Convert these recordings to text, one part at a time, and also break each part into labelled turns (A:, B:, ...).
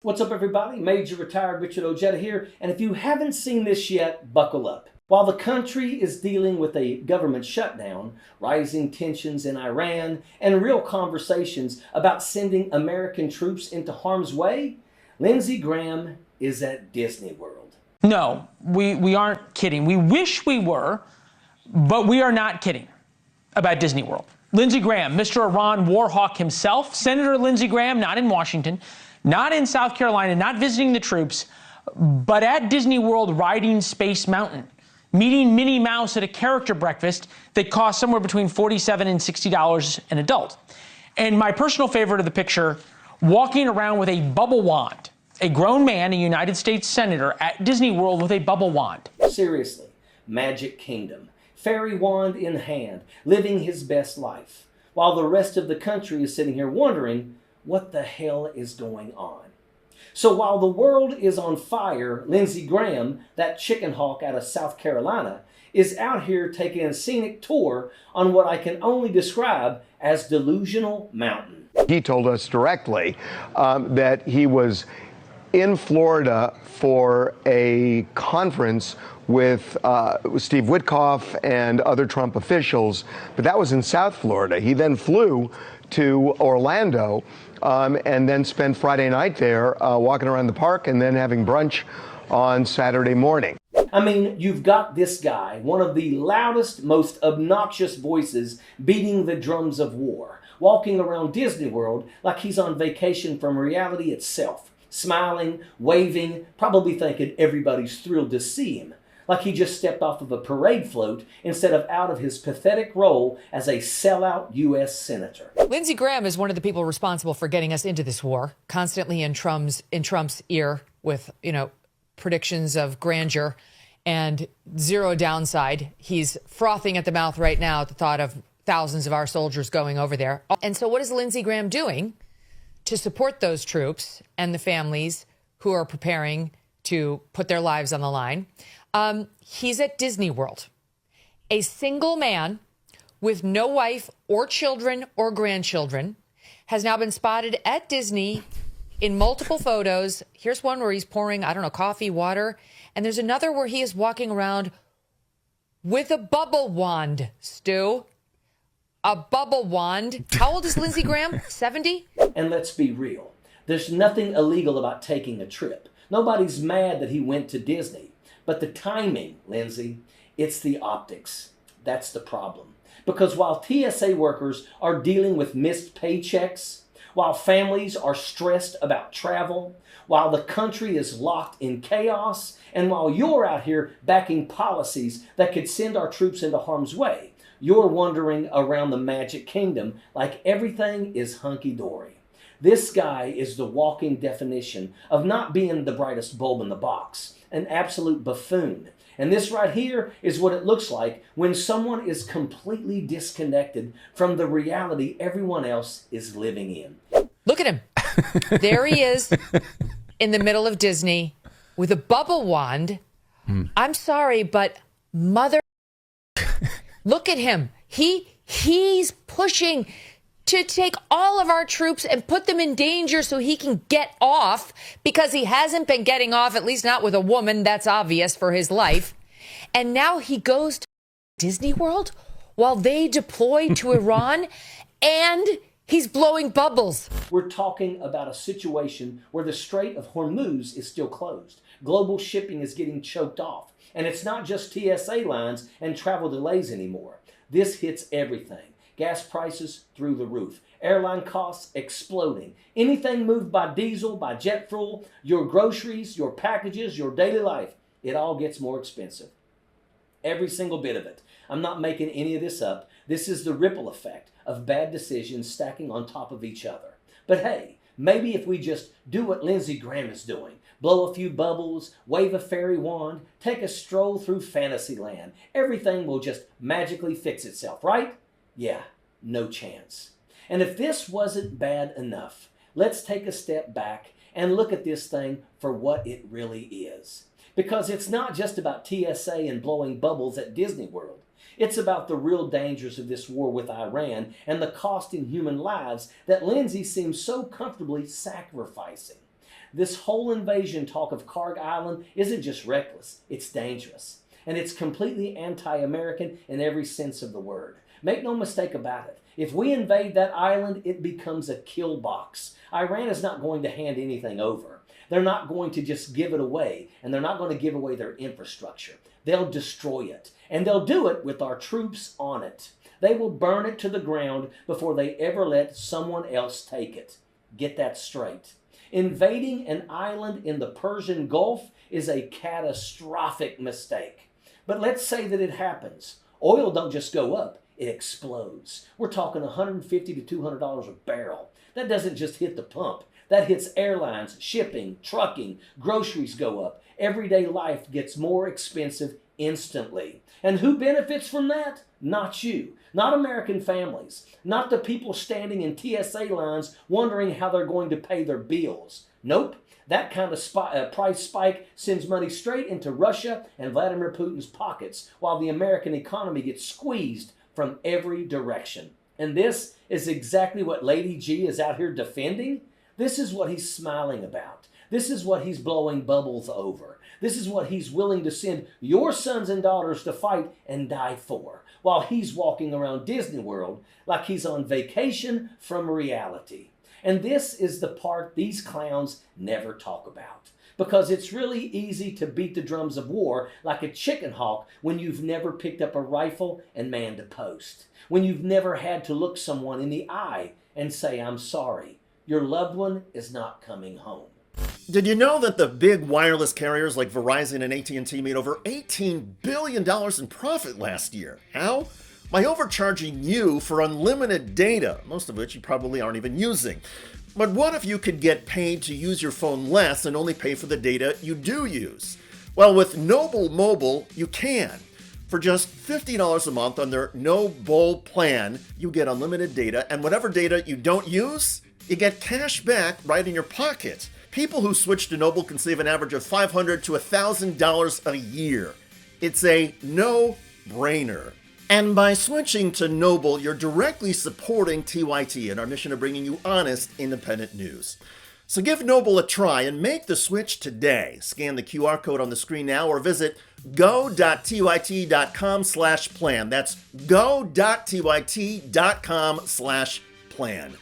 A: What's up, everybody? Major Retired Richard Ojeda here, and if you haven't seen this yet, buckle up. While the country is dealing with a government shutdown, rising tensions in Iran, and real conversations about sending American troops into harm's way, Lindsey Graham is at Disney World.
B: No, we aren't kidding. We wish we were, but we are not kidding about Disney World. Lindsey Graham, Mr. Iran war hawk himself, Senator Lindsey Graham, not in Washington, not in South Carolina, not visiting the troops, but at Disney World riding Space Mountain, meeting Minnie Mouse at a character breakfast that costs somewhere between $47 and $60 an adult. And my personal favorite of the picture, walking around with a bubble wand. A grown man, a United States Senator, at Disney World with a bubble wand.
A: Seriously, Magic Kingdom, fairy wand in hand, living his best life, while the rest of the country is sitting here wondering what the hell is going on. So while the world is on fire, Lindsey Graham, that chicken hawk out of South Carolina, is out here taking a scenic tour on what I can only describe as Delusional Mountain.
C: He told us directly that he was in Florida for a conference with Steve Witkoff and other Trump officials, but that was in South Florida. He then flew to Orlando and then spent Friday night there walking around the park and then having brunch on Saturday morning.
A: I mean, you've got this guy, one of the loudest, most obnoxious voices beating the drums of war, walking around Disney World like he's on vacation from reality itself, smiling, waving, probably thinking everybody's thrilled to see him, like he just stepped off of a parade float instead of out of his pathetic role as a sellout U.S. Senator.
D: Lindsey Graham is one of the people responsible for getting us into this war, constantly in Trump's ear with, predictions of grandeur and zero downside. He's frothing at the mouth right now at the thought of thousands of our soldiers going over there. And so what is Lindsey Graham doing to support those troops and the families who are preparing to put their lives on the line? He's at Disney World, a single man with no wife or children or grandchildren, has now been spotted at Disney in multiple photos. Here's one where he's pouring, coffee, water. And there's another where he is walking around with a bubble wand, Stu. A bubble wand. How old is Lindsey Graham? 70?
A: And let's be real. There's nothing illegal about taking a trip. Nobody's mad that he went to Disney. But the timing, Lindsey, it's the optics. That's the problem. Because while TSA workers are dealing with missed paychecks, while families are stressed about travel, while the country is locked in chaos, and while you're out here backing policies that could send our troops into harm's way, you're wandering around the Magic Kingdom like everything is hunky-dory. This guy is the walking definition of not being the brightest bulb in the box, an absolute buffoon. And this right here is what it looks like when someone is completely disconnected from the reality everyone else is living in.
D: Look at him. There he is in the middle of Disney with a bubble wand. I'm sorry, but look at him. He's pushing to take all of our troops and put them in danger so he can get off, because he hasn't been getting off, at least not with a woman. That's obvious for his life. And now he goes to Disney World while they deploy to Iran, and he's blowing bubbles.
A: We're talking about a situation where the Strait of Hormuz is still closed. Global shipping is getting choked off. And it's not just TSA lines and travel delays anymore. This hits everything. Gas prices through the roof. Airline costs exploding. Anything moved by diesel, by jet fuel, your groceries, your packages, your daily life, it all gets more expensive. Every single bit of it. I'm not making any of this up. This is the ripple effect of bad decisions stacking on top of each other. But hey, maybe if we just do what Lindsey Graham is doing, blow a few bubbles, wave a fairy wand, take a stroll through Fantasyland, everything will just magically fix itself, right? Yeah, no chance. And if this wasn't bad enough, let's take a step back and look at this thing for what it really is. Because it's not just about TSA and blowing bubbles at Disney World. It's about the real dangers of this war with Iran and the cost in human lives that Lindsey seems so comfortably sacrificing. This whole invasion talk of Karg Island isn't just reckless, it's dangerous. And it's completely anti-American in every sense of the word. Make no mistake about it. If we invade that island, it becomes a kill box. Iran is not going to hand anything over. They're not going to just give it away, and they're not going to give away their infrastructure. They'll destroy it, and they'll do it with our troops on it. They will burn it to the ground before they ever let someone else take it. Get that straight. Invading an island in the Persian Gulf is a catastrophic mistake. But let's say that it happens. Oil don't just go up, it explodes. We're talking $150 to $200 a barrel. That doesn't just hit the pump. That hits airlines, shipping, trucking, groceries go up. Everyday life gets more expensive instantly. And who benefits from that? Not you. Not American families. Not the people standing in TSA lines wondering how they're going to pay their bills. Nope. That kind of price spike sends money straight into Russia and Vladimir Putin's pockets, while the American economy gets squeezed from every direction. And this is exactly what Lady G is out here defending. This is what he's smiling about. This is what he's blowing bubbles over. This is what he's willing to send your sons and daughters to fight and die for, while he's walking around Disney World like he's on vacation from reality. And this is the part these clowns never talk about, because it's really easy to beat the drums of war like a chicken hawk when you've never picked up a rifle and manned a post, when you've never had to look someone in the eye and say, "I'm sorry, your loved one is not coming home."
E: Did you know that the big wireless carriers like Verizon and AT&T made over $18 billion in profit last year? How? By overcharging you for unlimited data, most of which you probably aren't even using. But what if you could get paid to use your phone less and only pay for the data you do use? Well, with Noble Mobile, you can. For just $50 a month on their No Bull plan, you get unlimited data, and whatever data you don't use, you get cash back right in your pocket. People who switch to Noble can save an average of $500 to $1,000 a year. It's a no-brainer. And by switching to Noble, you're directly supporting TYT and our mission of bringing you honest, independent news. So give Noble a try and make the switch today. Scan the QR code on the screen now or visit go.tyt.com/plan. That's go.tyt.com/plan.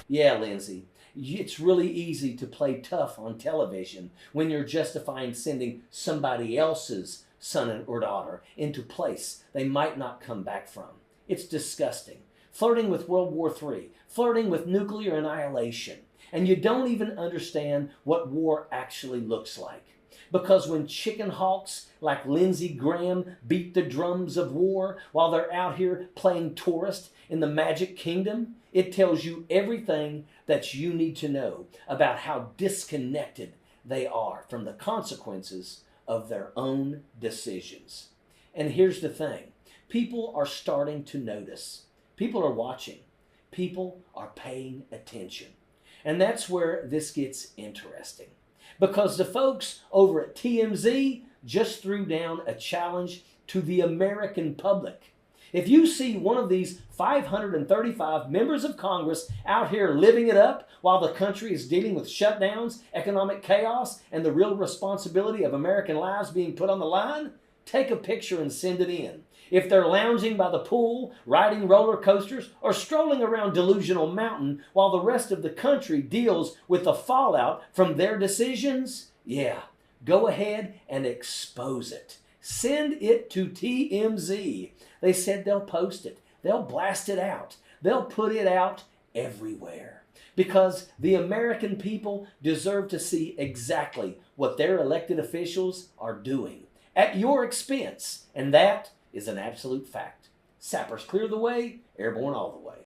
A: Yeah, Lindsey, it's really easy to play tough on television when you're justifying sending somebody else's son or daughter into place they might not come back from. It's disgusting. Flirting with World War III, flirting with nuclear annihilation, and you don't even understand what war actually looks like. Because when chicken hawks like Lindsey Graham beat the drums of war while they're out here playing tourist in the Magic Kingdom, it tells you everything that you need to know about how disconnected they are from the consequences of their own decisions. And here's the thing. People are starting to notice. People are watching. People are paying attention. And that's where this gets interesting. Because the folks over at TMZ just threw down a challenge to the American public. If you see one of these 535 members of Congress out here living it up while the country is dealing with shutdowns, economic chaos, and the real responsibility of American lives being put on the line, take a picture and send it in. If they're lounging by the pool, riding roller coasters, or strolling around Delusional Mountain while the rest of the country deals with the fallout from their decisions, yeah, go ahead and expose it. Send it to TMZ. They said they'll post it. They'll blast it out. They'll put it out everywhere. Because the American people deserve to see exactly what their elected officials are doing at your expense. And that is an absolute fact. Sappers clear the way, airborne all the way.